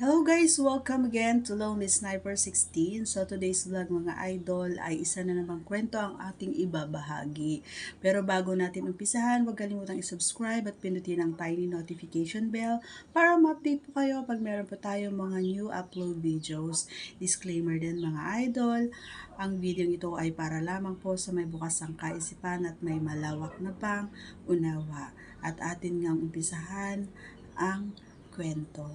Hello guys! Welcome again to Lonely Sniper 16. So today's vlog mga idol ay isa na namang kwento ang ating ibabahagi. Pero bago natin umpisahan, huwag kalimutang i-subscribe at pindutin ang tiny notification bell para ma-update po kayo pag meron po tayong mga new upload videos. Disclaimer din mga idol, ang video ito ay para lamang po sa may bukas ang kaisipan at may malawak na pang unawa. At atin ngang umpisahan ang kwento.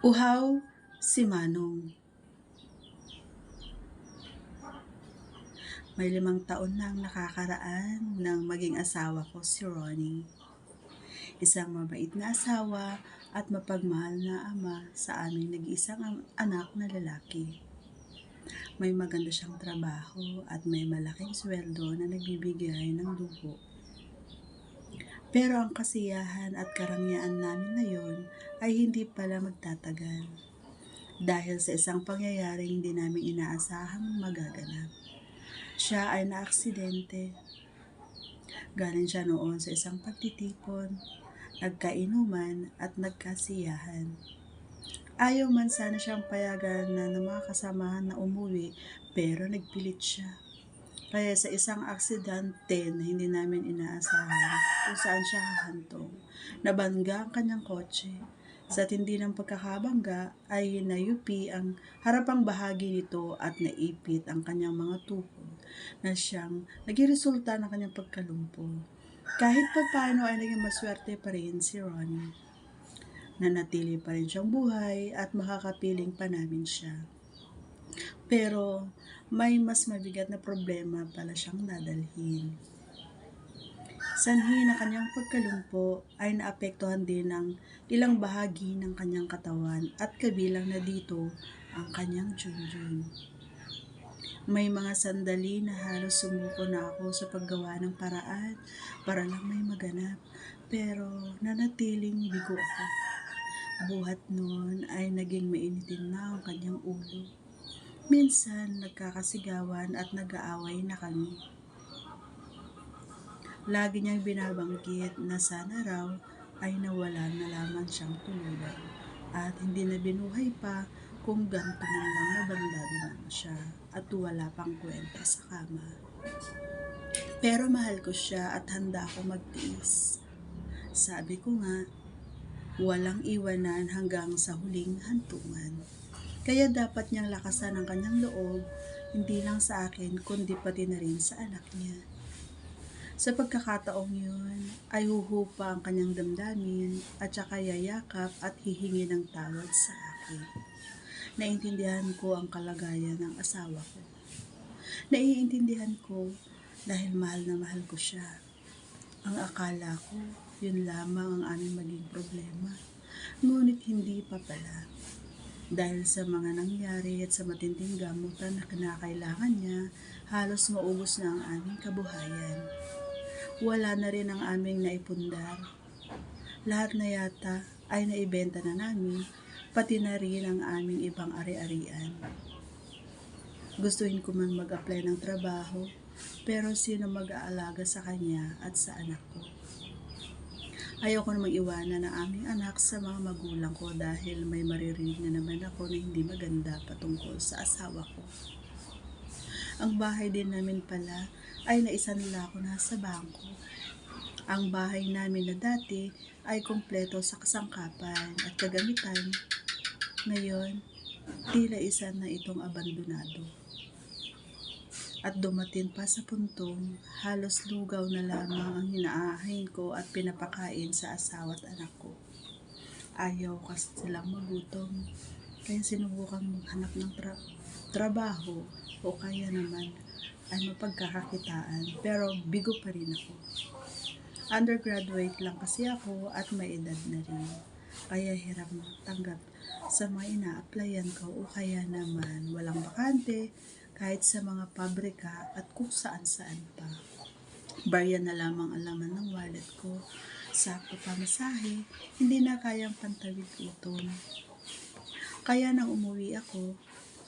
Uhaw si Manong. May 5 taon na ang nakakaraan nang maging asawa ko si Ronnie. Isang mabait na asawa at mapagmahal na ama sa aming nag-iisang anak na lalaki. May maganda siyang trabaho at may malaking sweldo na nagbibigay ng dugo. Pero ang kasiyahan at karangyaan namin ngayon ay hindi pala magtatagal. Dahil sa isang pangyayaring hindi namin inaasahang magaganap. Siya ay naaksidente. Galing siya noon sa isang pagtitipon, nagkainuman at nagkasiyahan. Ayaw man sana siyang payagan ng mga kasamahan na umuwi pero nagpilit siya. Kaya sa isang aksidente na hindi namin inaasahan kung saan siya hahantong, nabangga ang kanyang kotse. Sa tindi ng pagkakabangga ay hinayupi ang harapang bahagi nito at naipit ang kanyang mga tuhod na siyang naging resulta ng kanyang pagkalumpo. Kahit pa paano ay naging maswerte pa rin si Ronnie. Nanatili pa rin siyang buhay at makakapiling pa namin siya. Pero may mas mabigat na problema pala siyang dadalhin. Sanhi ng kanyang pagkalumpo ay naapektuhan din ng ilang bahagi ng kanyang katawan at kabilang na dito ang kanyang junjun. May mga sandali na halos sumuko na ako sa paggawa ng paraan para lang may maganap, pero nanatiling bigo ako. Buhat noon ay naging mainitin na ang kanyang ulo. Minsan nagkakasigawan at nag-aaway na kami. Lagi niyang binabanggit na sana raw ay nawala na lamang siyang tuluyan at hindi na binuhay pa kung ganito man lang nabandado na siya at wala pang kwenta sa kama. Pero mahal ko siya at handa ako magtiis. Sabi ko nga, walang iwanan hanggang sa huling hantungan. Kaya dapat niyang lakasan ang kanyang loob, hindi lang sa akin kundi pati na rin sa anak niya. Sa pagkakataong yun, ay huhupa ang kanyang damdamin at saka yayakap at hihingi ng tawad sa akin. Naiintindihan ko ang kalagayan ng asawa ko. Naiintindihan ko dahil mahal na mahal ko siya. Ang akala ko, yun lamang ang aming maging problema. Ngunit hindi pa pala. Dahil sa mga nangyari at sa matinding gamutan na kinakailangan niya, halos maubos na ang aming kabuhayan. Wala na rin ang aming naipundar. Lahat na yata ay naibenta na namin, pati na rin ang aming ibang ari-arian. Gustuhin ko man mag-apply ng trabaho, pero sino mag-aalaga sa kanya at sa anak ko? Ayaw ko namang iwanan ang aming anak sa mga magulang ko dahil may maririnig na naman ako na hindi maganda patungkol sa asawa ko. Ang bahay din namin pala ay naisanla ko na sa bangko. Ang bahay namin na dati ay kumpleto sa kasangkapan at kagamitan. Ngayon, tila isa na itong abandonado. At dumating pa sa puntong halos lugaw na lamang ang hinaahain ko at pinapakain sa asawa at anak ko. Ayaw kasi silang magutom, kaya sinubukang maghanap ng trabaho o kaya naman ay mapagkakakitaan, pero bigo pa rin ako. Undergraduate lang kasi ako at may edad na rin, kaya hirap matanggap sa mga ina-applyan ko o kaya naman walang bakante kahit sa mga pabrika at kung saan-saan pa. Barya na lamang ang laman ng wallet ko. Sakto pamasahe, hindi na kayang pantawid uton. Kaya nang umuwi ako,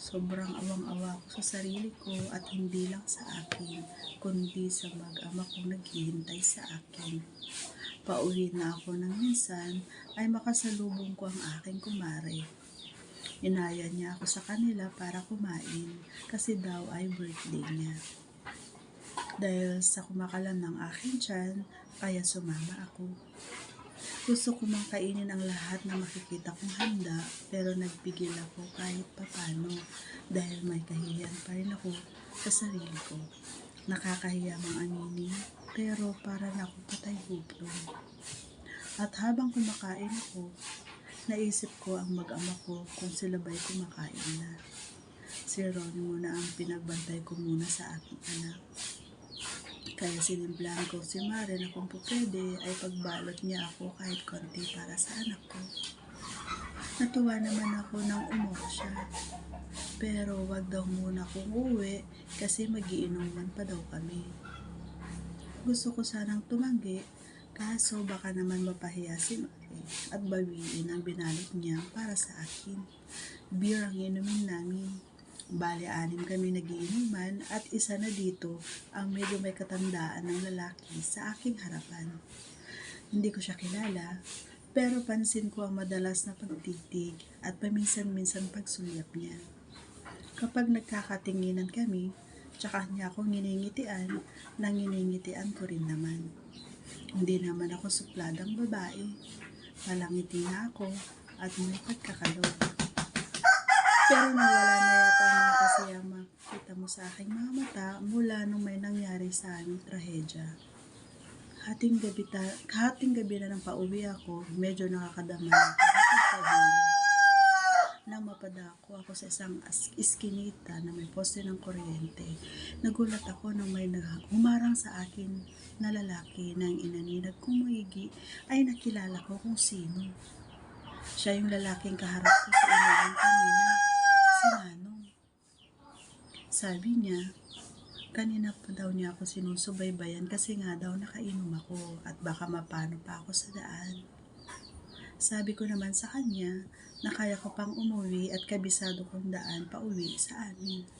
Sobrang awang-awa ko sa sarili ko at hindi lang sa akin, kundi sa mag-ama kong naghihintay sa akin. Pauwi na ako nang minsan ay makasalubong ko ang aking kumare. Inaya niya ako sa kanila para kumain kasi daw ay birthday niya. Dahil sa kumakalam ng aking tiyan, kaya sumama ako. Gusto ko mang kainin ang lahat na makikita kong handa pero nagpigil ako kahit papano dahil may kahihiyan pa rin ako sa sarili ko. Nakakahiya mang aminin pero para na ako patay gutom. At habang kumakain ako, naisip ko ang mag-ama ko kung sila ba'y kumakain na. Si Ronnie muna ang pinagbantay ko muna sa aking anak. Kaya sinimplahan ko si Mare na kung pwede ay pagbalot niya ako kahit konti para sa anak ko. Natuwa naman ako nang umuwi siya. Pero wag daw muna akong uuwi kasi magiinuman pa daw kami. Gusto ko sanang tumanggi kaso baka naman mapahiya si Mare at bawiin ang binalot niya para sa akin. Beer ang inumin namin. Bale, 6 kami nagiinuman at isa na dito ang medyo may katandaan ng lalaki sa aking harapan. Hindi ko siya kilala, pero pansin ko ang madalas na pagtitig at paminsan-minsan pagsulyap niya. Kapag nagkakatinginan kami, tsaka niya ako nginingitian, nanginingitian ko rin naman. Hindi naman ako supladang babae, palangiti na ako at may pagkakalog. Pero nawala na yata ang mga kasiyang makita mo sa aking mga mata mula nung may nangyari sa aming trahedya. Hating gabi na nang pauwi ako, medyo nakakadama na ako ng pagkahilo. Nang mapadako ako sa isang iskinita na may poste ng kuryente, nagulat ako nang may humarang sa akin na lalaki na ang inaninag kong maigi ay nakilala ko kung sino. Siya yung lalaking kaharap ko sa inuman kanina. Si Manong. Sabi niya, kanina pa daw niya ako sinusubaybayan kasi nga daw nakainom ako at baka mapano pa ako sa daan. Sabi ko naman sa kanya na kaya ko pang umuwi at kabisado kong daan pa uwi sa amin.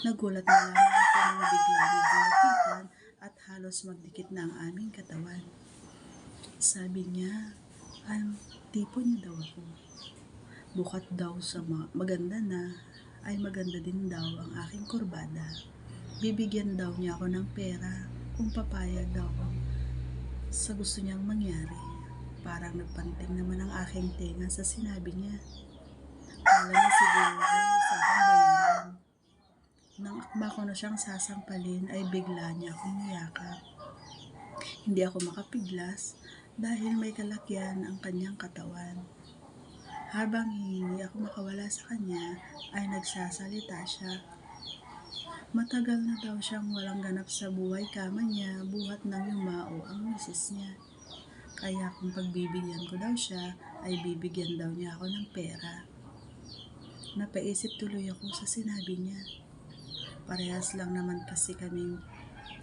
Nagulat na lamang ako nang bigla niyang nilapitan at halos magdikit na ang aming katawan. Sabi niya, tipo niya daw ako. Bukat daw sa maganda na, ay maganda din daw ang aking kurbada. Bibigyan daw niya ako ng pera kung papayag daw ako sa gusto niyang mangyari. Parang nagpanting naman ang aking tenga sa sinabi niya. Kala niya siguro sa aking bayaran. Nang akma ko na siyang sasampalin ay bigla niya akong niyakap. Hindi ako makapiglas dahil may kalakyan ang kanyang katawan. Habang hindi ako makawala sa kanya, ay nagsasalita siya. Matagal na daw siyang walang ganap sa buhay kama niya buhat nang yumao ang misis niya. Kaya kung pagbibigyan ko daw siya, ay bibigyan daw niya ako ng pera. Napaisip tuloy ako sa sinabi niya. Parehas lang naman kasi kaming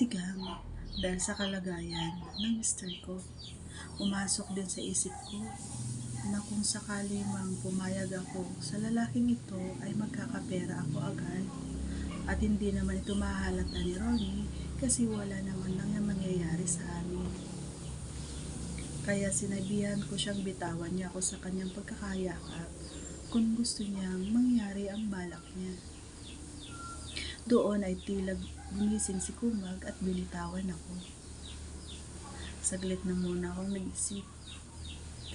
tigang dahil sa kalagayan ng mister ko. Umasok din sa isip ko na kung sakali mang pumayag ako sa lalaking ito ay magkakapera ako agad at hindi naman ito mahalata ni Ronnie kasi wala naman nang mangyayari sa amin. Kaya sinabihan ko siyang bitawan niya ako sa kanyang pagkakayakap kung gusto niyang mangyari ang balak niya. Doon ay tila gumising si Kumag at binitawan ako. Saglit na muna akong nag-isip.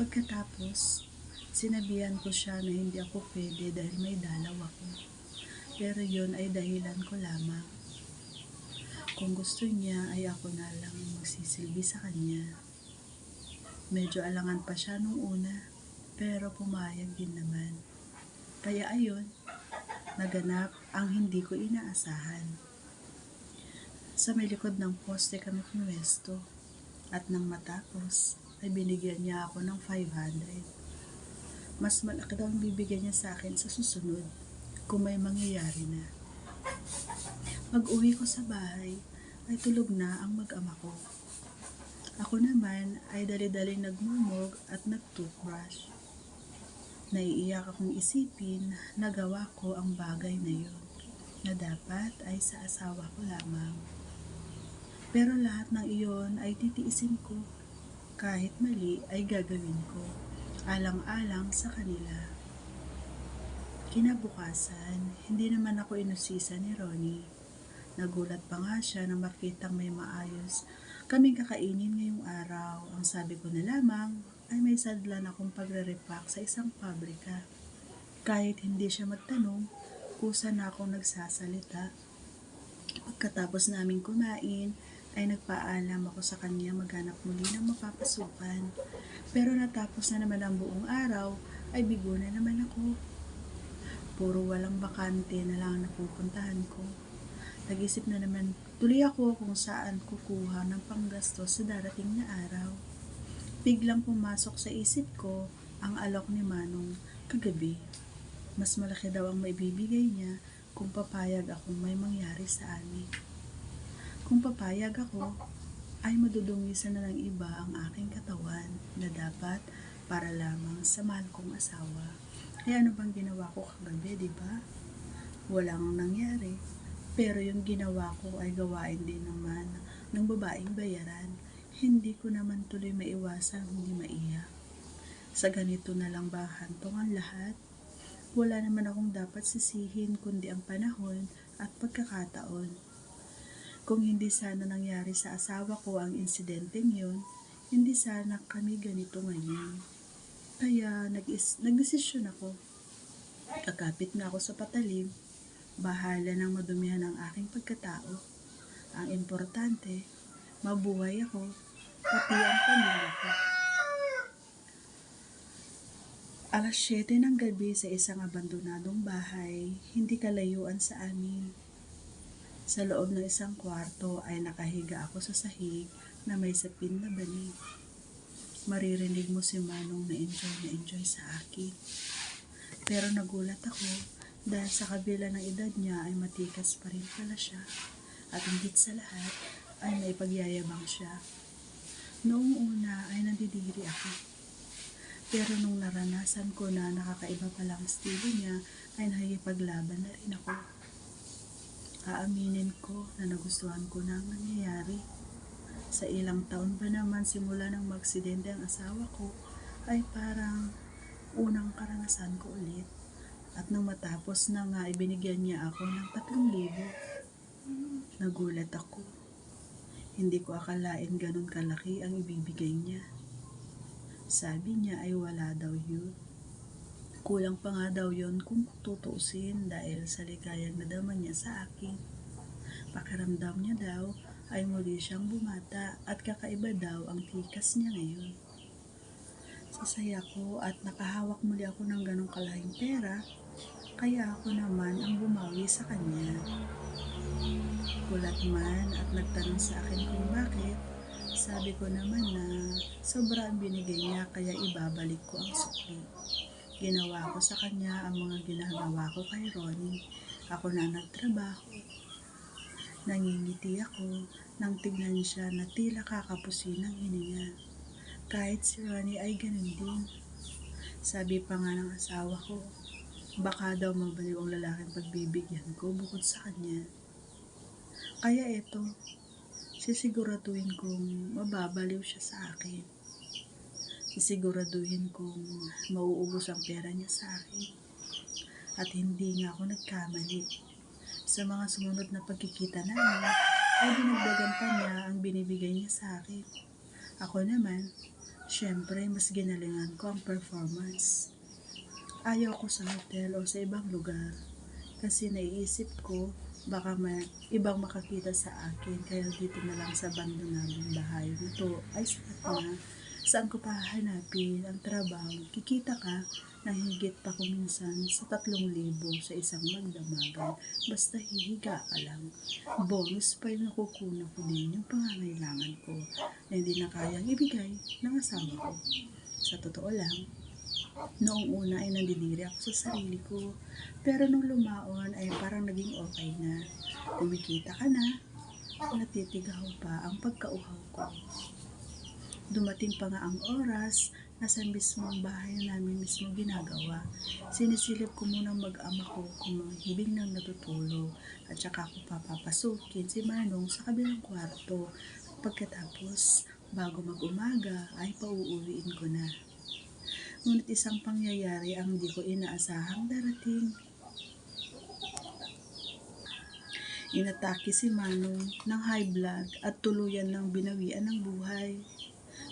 Pagkatapos, sinabihan ko siya na hindi ako pwede dahil may dalaw ako. Pero yun ay dahilan ko lamang. Kung gusto niya ay ako na lang magsisilbi sa kanya. Medyo alangan pa siya nung una, pero pumayag din naman. Kaya ayun, naganap ang hindi ko inaasahan. Sa may likod ng poste kami pumwesto at nang matapos, ay binigyan niya ako ng 500. Mas malaki daw ang bibigyan niya sa akin sa susunod kung may mangyayari na. Pag-uwi ko sa bahay ay tulog na ang mag-ama ko. Ako naman ay dali-daling nagmumog at nag-toothbrush. Naiiyak akong isipin na gawa ko ang bagay na yun, na dapat ay sa asawa ko lamang. Pero lahat ng iyon ay titiisin ko. Kahit mali ay gagawin ko, alang-alang sa kanila. Kinabukasan, hindi naman ako inusisa ni Ronnie. Nagulat pa nga siya nang makitang may maayos kaming kakainin ngayong araw. Ang sabi ko na lamang ay may sadlan akong pagre-repack sa isang pabrika. Kahit hindi siya magtanong, kusa na akong nagsasalita. Pagkatapos naming kumain, ay nagpaalam ako sa kanya maghanap muli ng mapapasukan. Pero natapos na naman ang buong araw, ay bigo na naman ako. Puro walang bakante na lang napupuntahan ko. Nag-isip na naman tuloy ako kung saan kukuha ng panggastos sa darating na araw. Biglang pumasok sa isip ko ang alok ni Manong kagabi. Mas malaki daw ang maibibigay niya kung papayag akong may mangyari sa amin. Kung papayag ako, ay madudungisan na ng iba ang aking katawan na dapat para lamang sa mahal kong asawa. Kaya ano bang ginawa ko kagabi, di ba? Walang nangyari. Pero yung ginawa ko ay gawain din naman ng babaeng bayaran. Hindi ko naman tuloy maiwasan hindi maiyak. Sa ganito na lang ba hantong ang lahat? Wala naman akong dapat sisihin kundi ang panahon at pagkakataon. Kung hindi sana nangyari sa asawa ko ang insidenteng yun, hindi sana kami ganito ngayon. Kaya nagdesisyon ako. Kakapit na ako sa patalim. Bahala nang madumihan ang aking pagkatao. Ang importante, mabuhay ako, pati ang pamilya ko. Alas 7 ng gabi sa isang abandonadong bahay, hindi kalayuan sa amin. Sa loob ng isang kwarto ay nakahiga ako sa sahig na may sapin na banig. Maririnig mo si Manong na enjoy sa akin. Pero nagulat ako dahil sa kabila ng edad niya ay matikas pa rin pala siya at higit sa lahat ay may pagyayabang siya. Noong una ay nandidiri ako. Pero nung naranasan ko na nakakaiba pala ang estilo niya ay nakikipaglaban na rin ako. Aaminin ko na nagustuhan ko na ang nangyayari. Sa ilang taon pa naman simula nang magsidente ang asawa ko ay parang unang karanasan ko ulit. At nang matapos na nga ibinigyan niya ako ng 3,000. Nagulat ako. Hindi ko akalain ganun kalaki ang ibibigay niya. Sabi niya ay wala daw yun. Kulang pa nga daw yun kung tutuusin dahil sa ligayang nadama niya sa akin. Pakiramdam niya daw ay muli siyang bumata at kakaiba daw ang tikas niya ngayon. Sasaya ko at nakahawak muli ako ng ganong kalaking pera, kaya ako naman ang bumawi sa kanya. Gulat man at nagtanong sa akin kung bakit, sabi ko naman na sobra ang binigay niya kaya ibabalik ko ang sukli. Ginawa ko sa kanya ang mga ginagawa ko kay Ronnie. Ako na nagtrabaho. Nangingiti ako nang tignan siya na tila kakapusin ng hininga. Kahit si Ronnie ay ganun din. Sabi pa nga ng asawa ko, baka daw mabaliw ang lalaking pagbibigyan ko bukod sa kanya. Kaya eto, sisiguraduhin kong mababaliw siya sa akin. Sisiguraduhin kong mauubos ang pera niya sa akin. At hindi nga ako nagkamali. Sa mga sumunod na pagkikita namin, ay dinagdagan pa niya ang binibigay niya sa akin. Ako naman, syempre mas ginalingan ko ang performance. Ayaw ko sa hotel o sa ibang lugar kasi naiisip ko baka may ibang makakita sa akin kaya dito na lang sa abandonadong bahay nito ay sapat na. Saan ko pa hahanapin ang trabaho? Kikita ka na higit pa kung minsan sa 3,000 sa isang magdamagan basta hihiga ka lang. Bonus pa yung nakukuha ko din yung pangangailangan ko na hindi na kayang ibigay ng asawa ko. Sa totoo lang, noong una ay nandidiri ako sa sarili ko, pero nung lumaon ay parang naging okay na. Kumikita ka na, natitigaw pa ang pagkauhaw ko. Dumating pa nga ang oras nasa mismong bahay namin mismo ginagawa. Sinisilip ko muna mag-ama ko kung hibing nang natutulog at saka ko papapasukin si Manong sa kabilang kwarto. Pagkatapos, bago mag-umaga ay pauuwiin ko na. Ngunit isang pangyayari ang di ko inaasahang darating. Inatake si Manong ng high blood at tuluyan ng binawian ng buhay.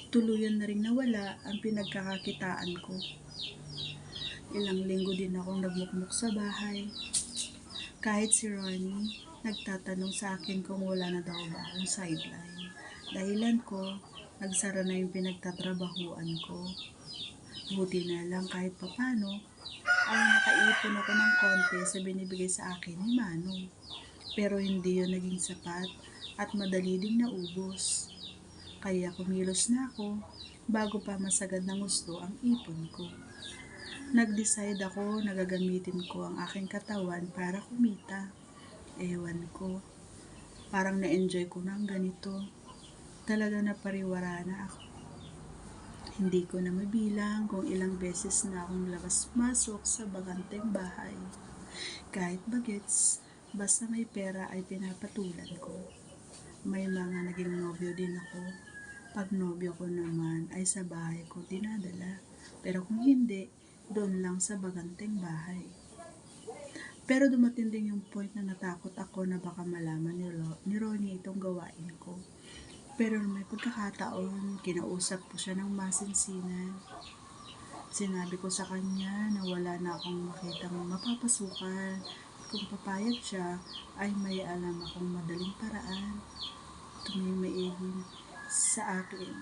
Tuluyan na ring nawala ang pinagkakakitaan ko. Ilang linggo din akong nagmukmuk sa bahay. Kahit si Ronnie, nagtatanong sa akin kung wala na daw ba akong sideline. Dahilan ko, nagsara na yung pinagtatrabahuan ko. Buti na lang kahit papano, ay nakaipon ako ng konti sa binibigay sa akin ni Manong. Pero hindi yun naging sapat at madali ding naubos. Kaya kumilos na ako bago pa masagad ng gusto ang ipon ko. Nag-decide ako na gagamitin ko ang aking katawan para kumita. Ewan ko, parang na-enjoy ko ng ganito. Talaga napariwara na ako. Hindi ko na mabilang kung ilang beses na akong labas-masok sa baganteng bahay. Kahit bagets, basta may pera ay pinapatulan ko. May mga naging nobyo din ako. Pag nobyo ko naman ay sa bahay ko dinadala. Pero kung hindi, doon lang sa baganteng bahay. Pero dumating din yung point na natakot ako na baka malaman ni Ronnie itong gawain ko. Pero may pagkakataon, kinausap ko siya ng masinsinan. Sinabi ko sa kanya na wala na akong makitang mapapasukan. Kung papayag siya, ay may alam akong madaling paraan. Tumimain sa akin.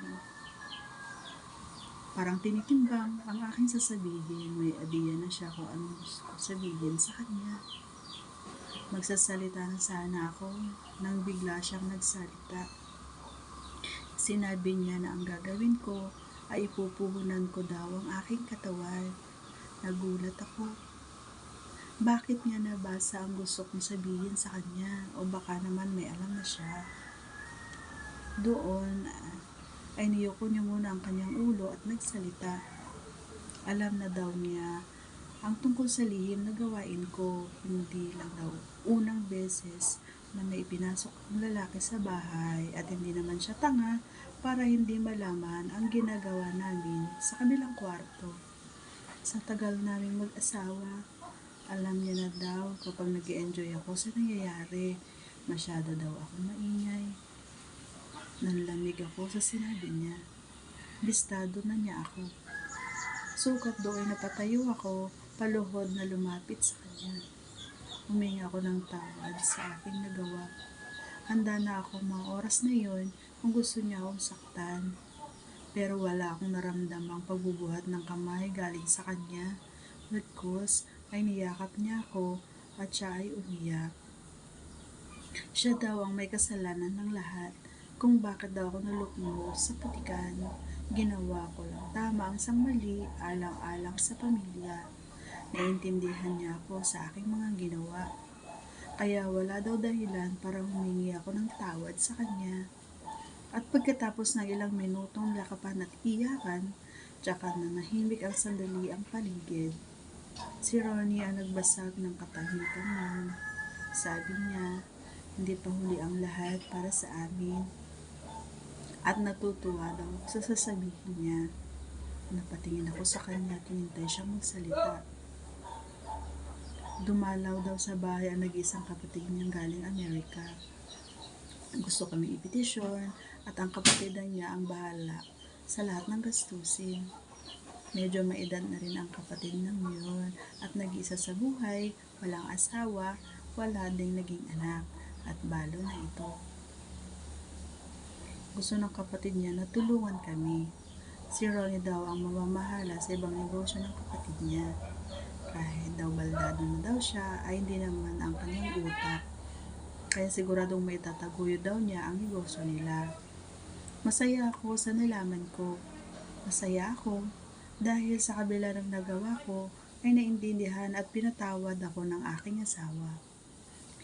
Parang tinitimbang ang aking sasabihin. May idea na siya kung ano gusto ko sabihin sa kanya. Magsasalita na sana ako nang bigla siyang nagsalita. Sinabi niya na ang gagawin ko ay ipupuhunan ko daw ang aking katawan. Nagulat ako. Bakit niya nabasa ang gusto kong sabihin sa kanya? O baka naman may alam na siya. Doon ay niyoko niya muna ang kanyang ulo at nagsalita. Alam na daw niya ang tungkol sa lihim na gawain ko. Hindi lang daw unang beses na may ipinasok ang lalaki sa bahay at hindi naman siya tanga para hindi malaman ang ginagawa namin sa kabilang kwarto. Sa tagal namin mag-asawa, alam niya na daw kapag nag-enjoy ako sa nangyayari. Masyado daw akong maingay. Nanlamig ako sa sinabi niya. Bistado na niya ako. Sukat doon napatayo ako, paluhod na lumapit sa kanya. Humingi ako ng tawad sa aking nagawa. Handa na ako mga oras na yon kung gusto niya akong saktan. Pero wala akong naramdamang pagbubuhat ng kamay galing sa kanya. Bagkus ay niyakap niya ako at siya ay umiyak. Siya daw ang may kasalanan ng lahat. Kung bakit daw ako nalukmo sa putikan. Ginawa ko lang tama ang mali, alang-alang sa pamilya. Naiintindihan niya ako sa aking mga ginawa. Kaya wala daw dahilan para humingi ako ng tawad sa kanya. At pagkatapos ng ilang minutong lakapan at iyakan, tsaka nanahimik ang sandali ang paligid. Si Ronnie ang nagbasag ng katahimikan noon. Sabi niya, hindi pa huli ang lahat para sa amin. At natutuwa daw sa sasabihin niya. Napatingin ako sa kanya at hinintay siyang magsalita. Dumalaw daw sa bahay ang nag-iisang kapatid niyang galing Amerika. Gusto kami ipetisyon at ang kapatid niya ang bahala sa lahat ng gastusin. Medyo maedad na rin ang kapatid ng yun at nag-iisa sa buhay, walang asawa, wala ding naging anak at balo na ito. Gusto ng kapatid niya na tulungan kami. Si Ronnie daw ang mamamahala sa ibang negosyo ng kapatid niya. Kahit daw baldado na daw siya, ay hindi naman ang kanyang utak. Kaya siguradong may tataguyod daw niya ang negosyo nila. Masaya ako sa nalaman ko. Masaya ako dahil sa kabila ng nagawa ko ay naintindihan at pinatawad ako ng aking asawa.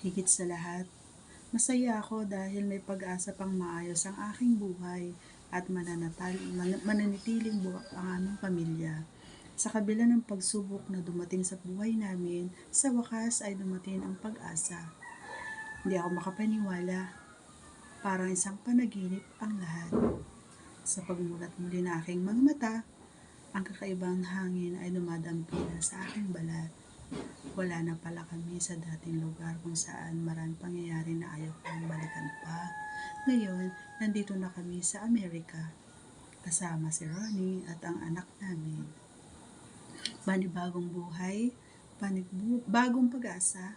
Higit sa lahat, masaya ako dahil may pag-asa pang maayos ang aking buhay at mananatiling buo ang aming pamilya. Sa kabila ng pagsubok na dumating sa buhay namin, sa wakas ay dumating ang pag-asa. Hindi ako makapaniwala. Parang isang panaginip ang lahat. Sa pagmulat muli ng aking mga mata, ang kakaibang hangin ay dumadampi na sa aking balat. Wala na pala kami sa dating lugar kung saan maraming pangyayari na ayaw kong balikan pa. Ngayon, nandito na kami sa Amerika, kasama si Ronnie at ang anak namin. Panibagong buhay, bagong pag-asa.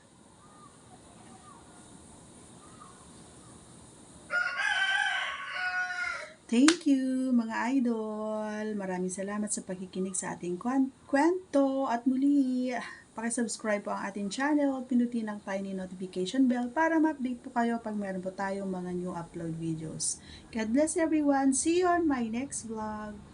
Thank you mga idol! Maraming salamat sa pakikinig sa ating kwento at muli, pakisubscribe po ang ating channel at pinutin ang tiny notification bell para ma-update po kayo pag meron po tayong mga new upload videos. God bless everyone! See you on my next vlog!